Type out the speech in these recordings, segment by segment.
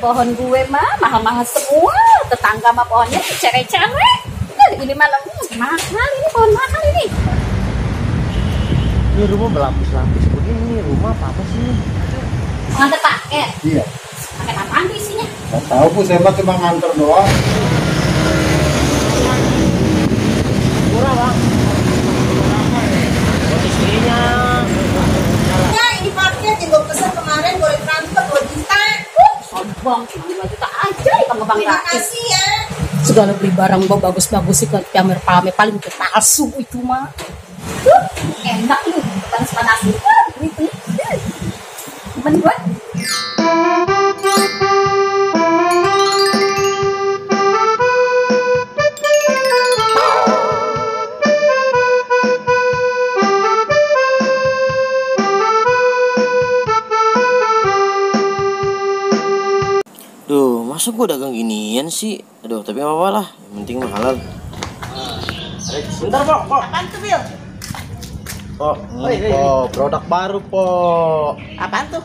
Pohon gue mah mahal-mahal semua. Tetangga mah pohonnya cewek-cewek. Ini malam mahal ini, pohon mahal ini. Ini rumah berlapis-lapis begini, rumah apa sih? Nganter paket. Iya. Paket apaan di isinya? Nggak tahu Bu, saya mah cuma nganter doang. Murah bang. Buat istrinya. Ya, ini paket yang gue pesan kemarin boleh transfer 2 juta. Sombong, cuma 2 juta aja ya kamu bang. Terima kasih ya. Segala beli barang gue bagus-bagus sih, kan pamer-pamer paling itu palsu itu mah. Enak nih, panas-panas gitu. Temen gue. Duh, masa gua dagang ginian sih? Aduh, tapi apa lah, yang penting mah halal. Bentar, Pok. Apaan tuh, Bil? Pok, produk baru, Pok. Apaan tuh?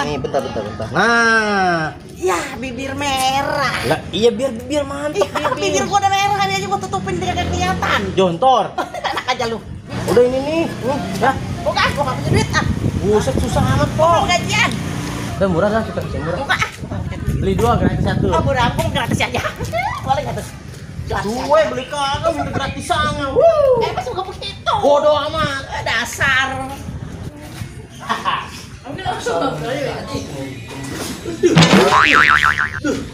Nih, bentar. Nah, Ya, bibir merah. lah iya biar mantep Bibir gue udah merah, ini aja gue tutupin biar gak kelihatan. Jontor. Enak aja lu. Udah ini nih, ya. Buka, gue gak punya duit ah. Buset, susah amat, Gue mau Pok. gajian. Udah murah lah, kita bisa murah. Buka ah. Beli 2 gratis 1. Oh, gue rampung gratis aja. Boleh gak tuh? Gratis aja. Gue beli kagak minta gratisannya. Pas suka begitu. Bodoh amat. Dasar.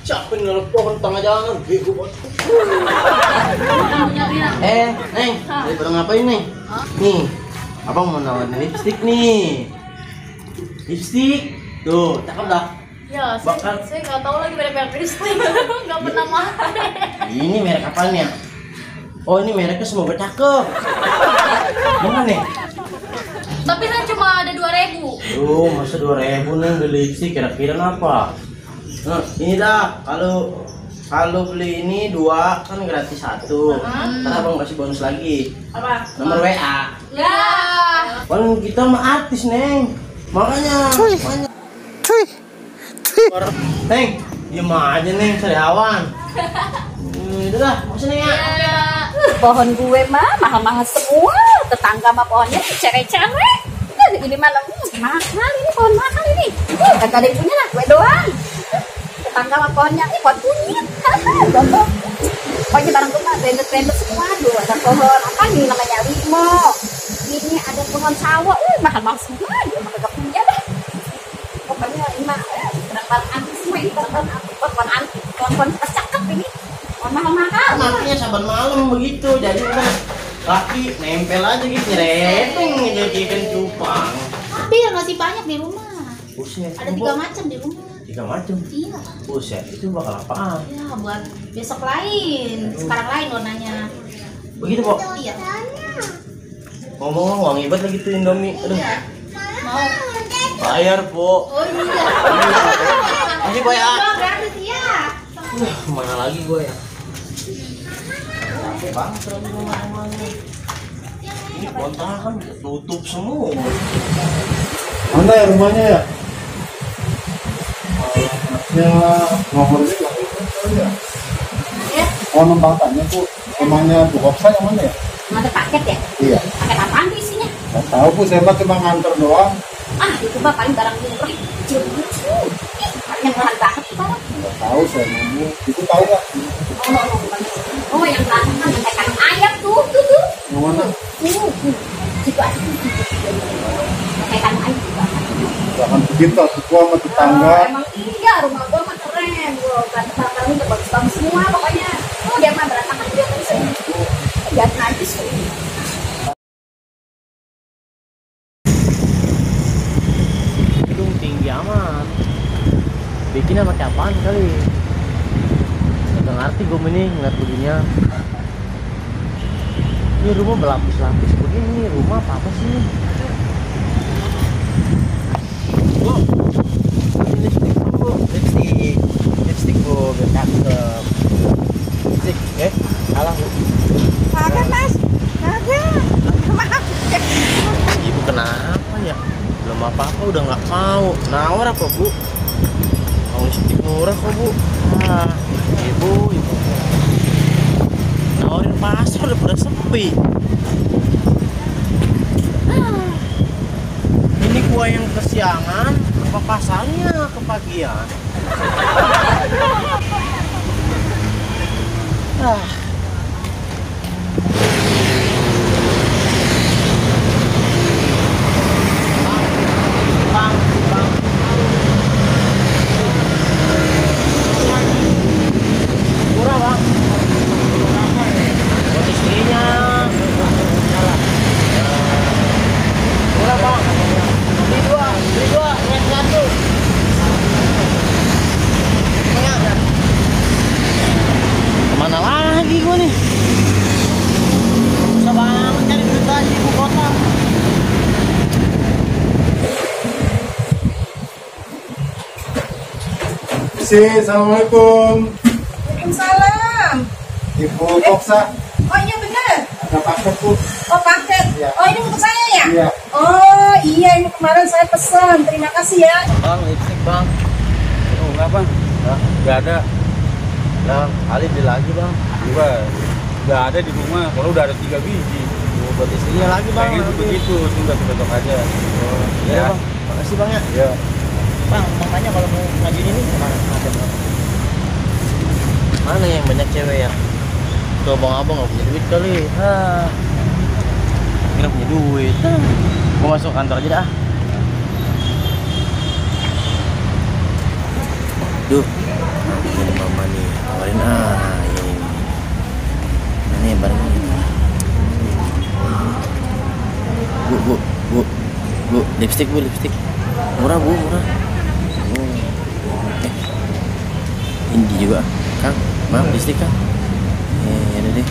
Siapa yang nelfon tengah jalan? Bego banget. Neng, daripada ngapain, Neng? Nih, abang mau nawarin lipstick nih. Lipstick. Tuh, cakep dah. Ya, Bakal. saya nggak tahu lagi merek-merek lipstick. Nggak pernah pakai. Ini merek apanya? Oh, ini mereknya semoga cakep. Mana, Neng? Tapi saya cuma ada 2.000. Tuh, masa 2.000 Neng beli lipstick, kira-kira apa? Nah, ini dah, kalau beli ini 2 kan gratis 1. Ntar abang kasih bonus lagi. Apa? Nomor WA. Ya. Kan kita mah artis, Neng. Makanya. Neng, diem aja, Neng, sariawan. Udah dah, makasih, Neng ya. Pohon gue mah mahal-mahal semua. Tetangga mah pohonnya cewek-cewek. Ini malam mahal ini, pohon mahal ini. Gak ada yang punya lah, gue doang. Tetangga mah pohonnya, ini pohon kunyit. Contoh. Pokoknya barang gue mah branded semua. Tuh, ada pohon apa nih namanya, limo. Ini ada pohon sawo. Mahal-mahal semua. Dia mah gak punya dah. Pokoknya ini mah barang antik semua ini. Barang antik, pohon cakep ini. Pohon mahal-mahal. Nantinya saban malam begitu, jadi udah laki nempel aja gitu, nyerepeng jadi ikan cupang. Tapi yang masih banyak di rumah. Buset, Ada 3 macam di rumah. 3 macam. Iya. Buset, itu bakal apaan? Ya, buat besok lain. Sekarang lain warnanya. Begitu, Pok. Iya. Ngomong wangi banget lagi tuh Indomie. Aduh, Iya. Mau. bayar, Pok. Oh iya. Masih Boy ya. Oh, gratis ya. Mana lagi gue ya? Capek banget lagi ngomong-ngomongnya. Ini kontrakan tutup semua. Mana ya rumahnya ya? Ya, nomornya nggak ada ya. Ya, Oh, numpang tanya tuh, rumahnya Bu Hopsa yang mana ya? nganter paket ya? Iya. Paket apaan di isinya? Nggak tahu Bu, saya mah cuma nganter doang. Itu mah paling barang murah. Kecil-kecil. Yang murah banget tuh barang. Nggak tahu saya mau. Itu tahu nggak? Oh, yang belakang kan yang kandang ayam tuh. Yang mana? Situ aja. Kayak kandang ayam juga. Jangan begitu, aku sama tetangga. Emang iya, rumah gua mah keren. Gua barang-barang udah bagus-bagus semua pokoknya. Oh, dia mah berantakan dia terus. Lihat najis tuh. Gedung tinggi amat. Bikinnya pakai apaan kali? Gak ngerti gue ini ngeliat begininya. Ini rumah berlapis-lapis begini, rumah apa sih? Bu, ini lipstick bu, lipstick bu, biar cakep. Lipstick, salah bu. Kagak, Mas. Kagak. Maaf. Ibu kenapa ya? Belum apa-apa udah nggak mau. Nawar apa bu? Mau lipstick murah murah kok Bu. Nah, ibu. Nawarin pasar udah pada sepi. Ini gua yang kesiangan, apa pasarnya kepagian? Bang. Murah bang. Buat istrinya. Murah bang. Beli dua, lihat satu. Kemana lagi gua nih? Susah banget cari duit lagi ibu kota. Assalamualaikum. Waalaikumsalam. Ibu Koksa, Oh iya benar. ada paket Bu. Oh paket. Iya. Oh ini untuk saya ya? Iya. Oh iya ini kemarin saya pesan. Terima kasih ya. Bang, lipstick bang. Oh, enggak bang, nggak ada. Nah, kali beli lagi bang. Juga nggak ada di rumah. Kalau udah ada 3 biji. Buat istrinya lagi bang. Pengen begitu, sudah besok aja. Iya bang. Makasih bang ya. Ya. Bang, makanya kalau mau ngajuin ini kemana? Mana yang banyak cewek ya? Tuh abang-abang nggak punya duit kali. Kira punya duit. Gua masuk kantor aja dah. Duh, ini mama nih, tawarin ini barang ini. Bu, lipstick bu, lipstick. Murah bu, murah. Ini juga, Kang. Maaf, lipstick Kang. Ya udah deh.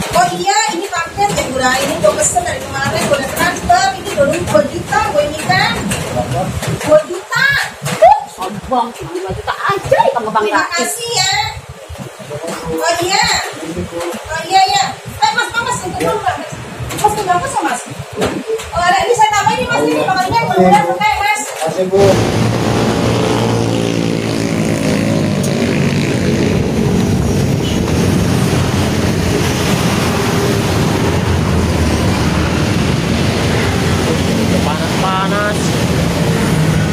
Oh iya ini paket yang gue ini gue pesen dari kemarin gue udah transfer. Ini dulu 2 juta gue ini kan. 2 juta. Bang, 5 juta aja nih kamu bang Terima gratis. kasih ya. Oh iya. Oh iya ya. Mas untuk dulu Mas. Mas ini berapa sih mas? Oh ada ini saya tambahin nih mas ini makanya mudah-mudahan suka ya mas. Kasih Bu. Panas.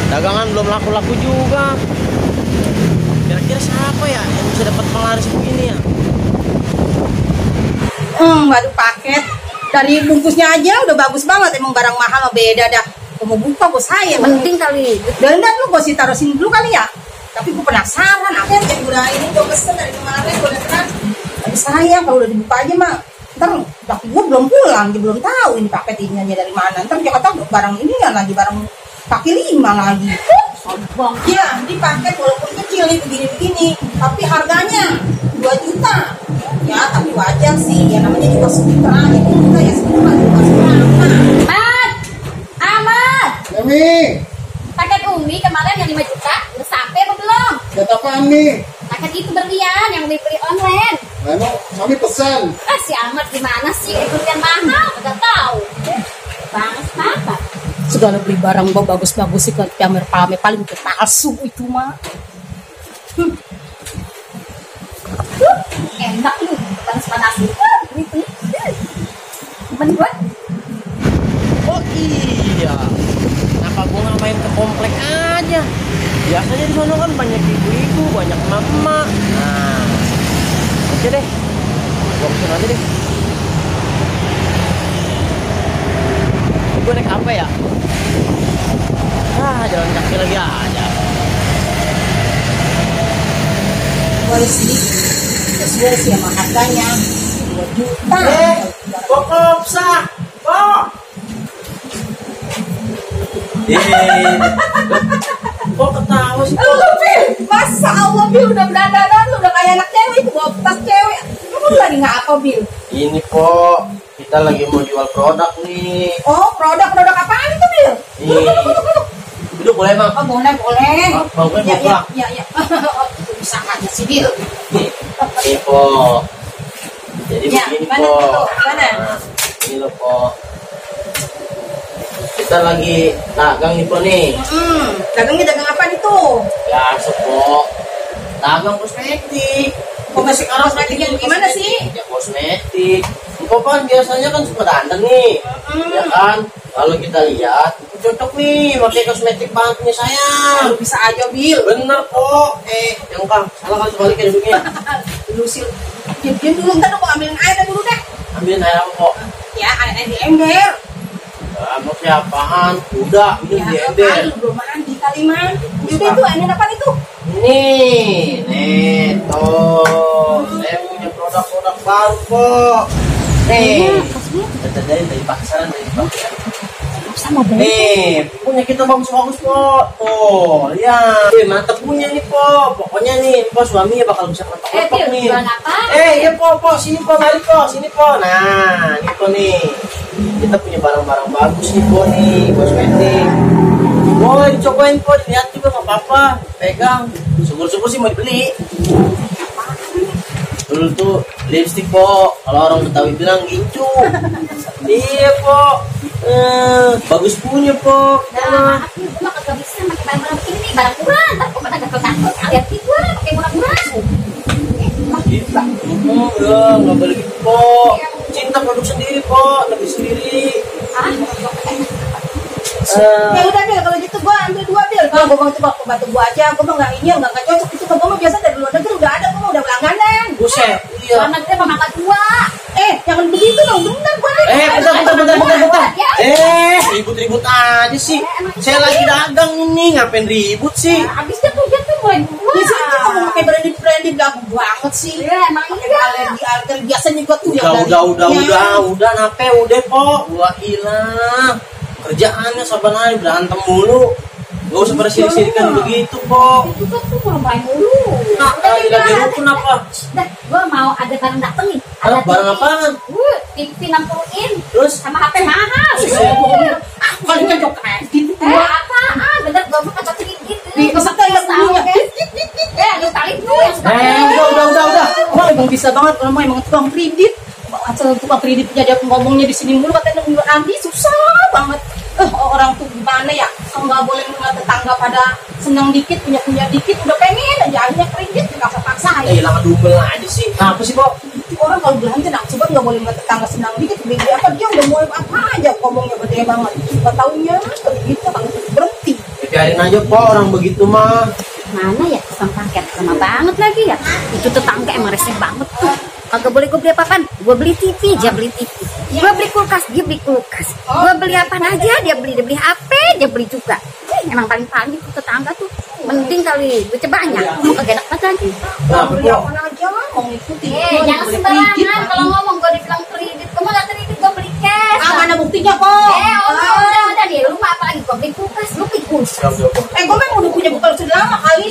Dagangan belum laku-laku juga. Kira-kira siapa ya yang bisa dapat penglaris begini ya? Baru paket. Dari bungkusnya aja udah bagus banget. Emang barang mahal beda dah. Gue mau buka bos saya. Penting kali. Dan lu gue sih taruh sini dulu kali ya. Tapi gue penasaran. Apa yang murah ini gue pesen dari kemarin. Gue udah terang. Tapi sayang kalau udah dibuka aja mah. Ntar gue belum pulang. Dia belum tahu ini paket ini aja dari mana. Ntar dia kata barang ini ya lagi. Barang kaki 5 lagi. Bang, Ya di paket walaupun kecil nih begini-begini. Tapi harganya 2 juta. Ya tapi wajar sih. Ya namanya juga sutra. Ya kita ya semua juga seberapa. Ahmad, Emi, paket Umi kemarin yang 5 juta udah sampai apa belum? lihat apaan nih? Paket itu berlian yang beli online. Emang kami pesan. Si Ahmad gimana sih? Berlian mahal, nggak tahu. Banget apa? Segala beli barang bagus-bagus sih kan pamer paling itu palsu itu mah. Enak lu, panas-panas gitu. Temen gue, Oh iya. Kenapa gua nggak main ke komplek aja? Biasanya di sana kan banyak ibu-ibu, banyak emak-emak. Nah, oke deh. Gua pesen aja deh. Gue naik apa ya? Jalan kaki lagi aja. Boleh sih. Sesuai sih sama harganya. 2 juta. Kokopsa, kok? Kok ketawa sih? Lu Bil, masa Allah Bil udah berdandan lu udah kayak anak cewek itu bawa tas cewek. Lu lagi nggak apa Bil? Ini kok kita lagi mau jual produk nih. Oh produk apaan itu Bil? Ini Duduk boleh bang? Oh, boleh, boleh. Oh, boleh, Ya, Bang. ya. Oh, bisa aja sih, Bil. Nih, ini po. Jadi Ya, begini gimana po. tuh? Gimana? Nah, ini loh po. Kita lagi dagang nih po nih. Dagangnya dagang apa nih tuh? Biasa po. Dagang kosmetik. Oh, masih kosmetik yang gimana sih? Ya kosmetik. Kok kan biasanya kan suka dandan nih. Ya kan? Kalau kita lihat, cocok nih pakai kosmetik banget nih sayang. Lu bisa aja, Bil. Bener kok. Yang Kang, salah kan sebalikin duduknya. Lu sih. Diam dulu, ntar aku ambilin air dulu deh. Ambilin air apa kok? Ya, air di ember. Mau siapaan? Udah, ini di Ya, ember. kan, lu belum mandi kali, Man. Itu air apa itu? Nih, tuh. Saya punya produk-produk baru kok. Nih, kita dari pasaran dari pasaran. Sama banget. Nih, punya kita bagus-bagus kok. Tuh, lihat. Mantap punya nih po. Pokoknya nih, po suaminya bakal bisa ketok-ketok Bil, nih. jualan apa? Iya po, sini po, mari po, sini po. Nah, ini po nih. Kita punya barang-barang bagus nih po nih, kosmetik. Boleh dicobain po, dilihat juga nggak apa-apa. Pegang, syukur-syukur sih mau dibeli. Dulu tuh lipstick po, kalau orang Betawi bilang gincu. Iya po, bagus punya po. Nah, aku mah kagak bisa pakai barang-barang begini nih, barang kurang. Ntar kok pada gatel-gatel kalian gitu lah, pakai murah-murah. Ya, nggak boleh gitu po. Cinta produk sendiri po, lebih sendiri. Ya udah, Bil, kalau gitu gua ambil 2, Bil. Kalau gua mau coba bantu gua aja, gua mah nggak cocok itu. Gua mah biasa dari luar negeri udah ada, gua mah udah langganan. Buset, iya. Luar negeri apa mangga 2? Jangan begitu dong, bener gua. Bentar. Ribut-ribut aja sih. Saya lagi dagang ini, ngapain ribut sih? Habisnya tuh dia tuh mulai Di sini tuh kamu pakai branding gagu banget sih. Iya, emang iya. Alergi biasanya gua tuh yang Udah, nape udah kok. Gua hilang. Kerjaannya sabar aja berantem mulu. Gak usah bersiri-sirikan begitu kok. Itu kan tuh mulai mulu. Nah, lagi rukun apa? Dah, gua mau ada barang dateng nih. Ada barang apaan? TV 60 in Terus? sama HP mahal. kalau cocok kredit. Apaan? Bener gua mau kata kredit. Bisa kayak punya. Lu kali tuh yang suka. Udah. Wah, emang bisa banget kalau emang tukang kredit. Asal tukang kreditnya dia ngomongnya di sini mulu katanya nanti susah banget. Orang tuh gimana ya? Nggak boleh melihat tetangga pada senang dikit, punya dikit, udah pengen aja akhirnya kredit dipaksa-paksa ya. Hilang dubel aja sih. Apa sih kok? Orang kalau belanja nak coba nggak boleh melihat tetangga senang dikit, beli apa dia udah mulai apa aja ngomongnya gede banget. Nggak taunya kredit kan berhenti. Biarin aja kok orang begitu mah. Mana ya tukang paket lama banget lagi ya. Itu tetangga emang rese banget tuh. Kagak boleh gue beli apa-apaan. Gue beli TV, dia beli TV. Gue beli kulkas, dia beli kulkas. Gue beli apa aja, dia beli HP, dia beli juga. Emang paling tuh tetangga tuh. Mending kali gue banyak. Kagak enak banget lagi. Nah, Beli apa aja mau ngikutin. Jangan sembarangan kalau ngomong gue dibilang kredit. Gue nggak kredit, gue beli cash. Mana buktinya kok? Udah nih, lu mah apalagi gue beli kulkas, lu beli kulkas. Gue memang udah punya bekal sudah lama kali.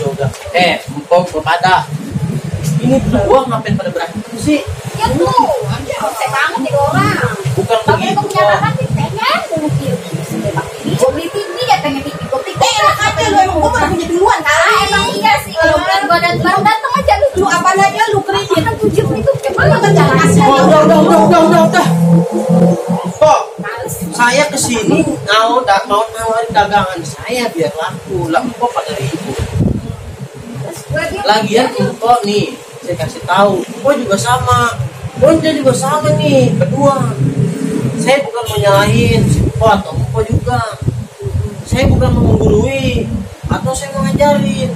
Udah. Empong kepada ini gua ngapain pada berantem sih? Ya tuh, rese banget nih orang. Bukan Tapi begitu gue punya kok. anak sih pengen dulu gue beli TV ya pengen TV gue beli Enak aja lu emang gue udah punya duluan kali. emang iya sih kalau bulan gue baru datang aja Lu apa aja lu kredit. kan 7 itu Lu kan jangan kasih. Udah. Kok saya kesini mau nawarin dagangan saya biar laku. Lah kok pada ribut. Lagian kok nih saya kasih tahu, kok juga sama. Bonja juga sama nih, kedua. Saya bukan mau nyalahin si Mpo atau Mpo juga. Saya bukan mau menggurui atau saya mau ngajarin.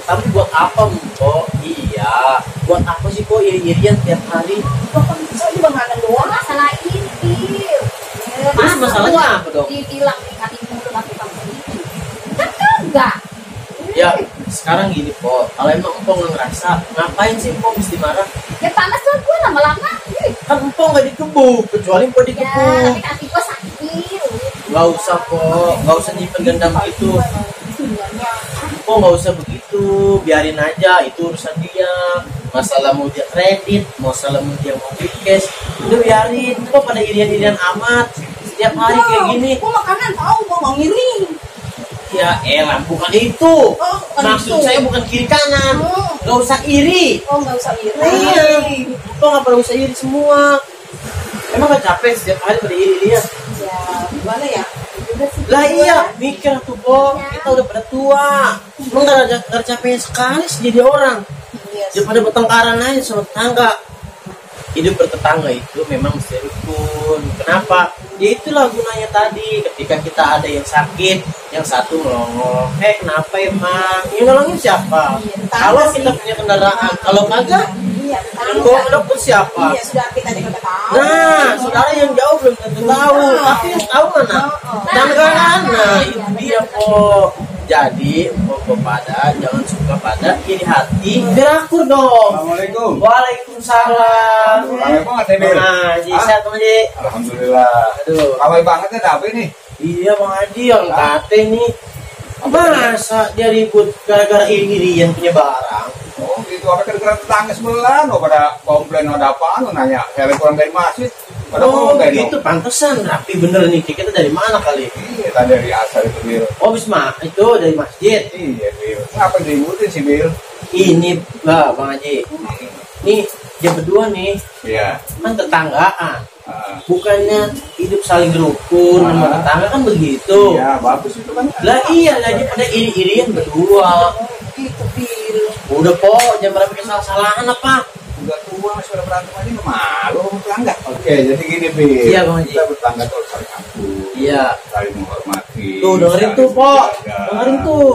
Tapi buat apa Mpo? Iya, buat apa sih kok iri-irian tiap hari? Saya juga nggak ada doang. masalah ini Terus masalahnya apa dong? dibilang hati mulu nanti kamu ini kan enggak Ya, sekarang gini Po, kalau emang Mpo nggak ngerasa, ngapain sih Mpo mesti marah? ya panas lah gue lama-lama Kan Mpo nggak dikebuk, kecuali Mpo ya dikebuk. tapi kaki gue sakit Nggak usah Po, nggak usah nyimpen dendam gitu. Mpo nggak usah begitu, biarin aja, itu urusan dia. Masalah mau dia kredit, masalah mau dia mau beli cash, itu biarin. Kok pada irian-irian amat, setiap hari kayak gini. Gue makanan tahu gue mau ngiring. Ya elah, bukan itu. Oh, bukan Maksud itu. saya bukan kiri kanan. Oh. Gak usah iri. Oh, nggak usah iri. Iya. Kok nggak perlu usah iri semua? Emang gak capek setiap hari pada iri dia? Ya, gimana ya? Lah iya, mikir tuh Po, kita udah pada tua. Emang gak capeknya sekali sih jadi orang. Iya sih. Daripada bertengkaran aja sama tetangga. Hidup bertetangga itu memang mesti rukun. Kenapa? Ya itulah gunanya tadi. Ketika kita ada yang sakit, yang satu melongo. Kenapa emang? Yang nolongin siapa? Iya, tetangga Kalau sih. kita punya kendaraan, kalau kagak, Iya, yang bawa ke dokter siapa? Iya, sudah kita juga udah tahu. Nah, saudara yang jauh belum tentu tahu, tapi yang tahu mana? Tanggalan, nah itu dia Po. Jadi, pada jangan suka pada iri hati, berakur dong. Assalamualaikum. Waalaikumsalam. Ramai banget ya, Bil. Nah, Ji, sehat Bang Haji. Alhamdulillah. Aduh, Ramai banget ya, tapi nih. iya Bang Haji yang kate nih. Masa dia ribut gara-gara iri-irian punya barang? Oh, gitu. Apa kira-kira tetangga sebelah? No, pada komplain ada apaan? Lo nanya, saya kurang dari masjid. Pada Oh, komplain, no. gitu, pantesan rapi bener nih. Kita dari mana kali? Iya, tadi dari asal itu, Bil. Oh, Bisma, itu dari masjid. Iya, Bil. Kenapa diributin sih, Bil? Ini, Bang Haji. Nih, dia berdua nih, Iya. kan tetanggaan. Ah, Bukannya hidup saling rukun sama tetangga kan begitu. Iya, bagus itu kan. Lah iya, lah dia pada iri-irian berdua. Gitu, Bil. Udah Po, jangan pernah bikin salah-salahan apa. Udah tua, masih udah berantem aja, nggak malu sama tetangga. Oke, jadi gini, Bil. Iya, Bang Haji. Kita bertetangga tuh harus saling ampun, Iya. saling menghormati. Tuh dengerin tuh Po, saling dengerin jaga. tuh.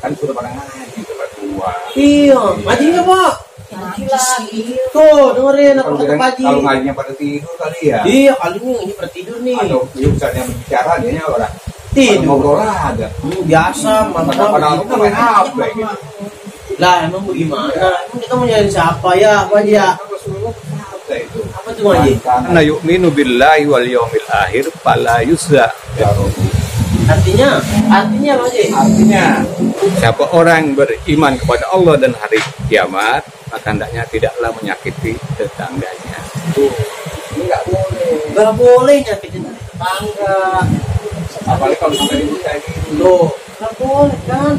Kan sudah pada ngaji, udah pada tua. Iya, ngaji nggak Po? Ngaji lagi. Tuh dengerin apa Kalau kata Pak Haji. kalau ngajinya pada tidur kali ya. Iya, kali ini pada tidur nih. Atau misalnya berbicara dia nya orang Tidur. ngobrol aja. Biasa, Padahal mama kita main HP gitu. Lah emang bagaimana? Emang kita mau nyari siapa ya, Pak Haji ya? Kan Rasulullah bersabda itu. Apa tuh Pak Haji? Karena yu'minu billahi wal yawmil akhir fala yusza. Artinya Pak Haji. artinya Siapa orang yang beriman kepada Allah dan hari kiamat, maka hendaknya tidaklah menyakiti tetangganya. ini nggak boleh. Gak boleh nyakitin tetangga. Apalagi kalau sampai ini kayak gitu. Loh, gak boleh kan?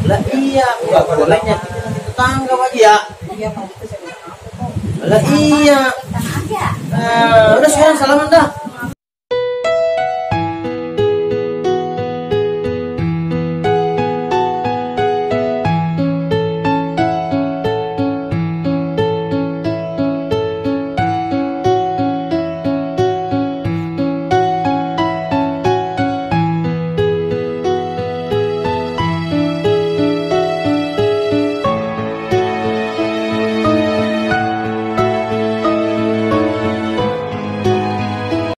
Lah iya, gak boleh nyakitin tetangga Pak Haji ya. Iya, Pak, itu saya bilang apa kok. Lah iya. Tenang aja. Udah sekarang salaman dah.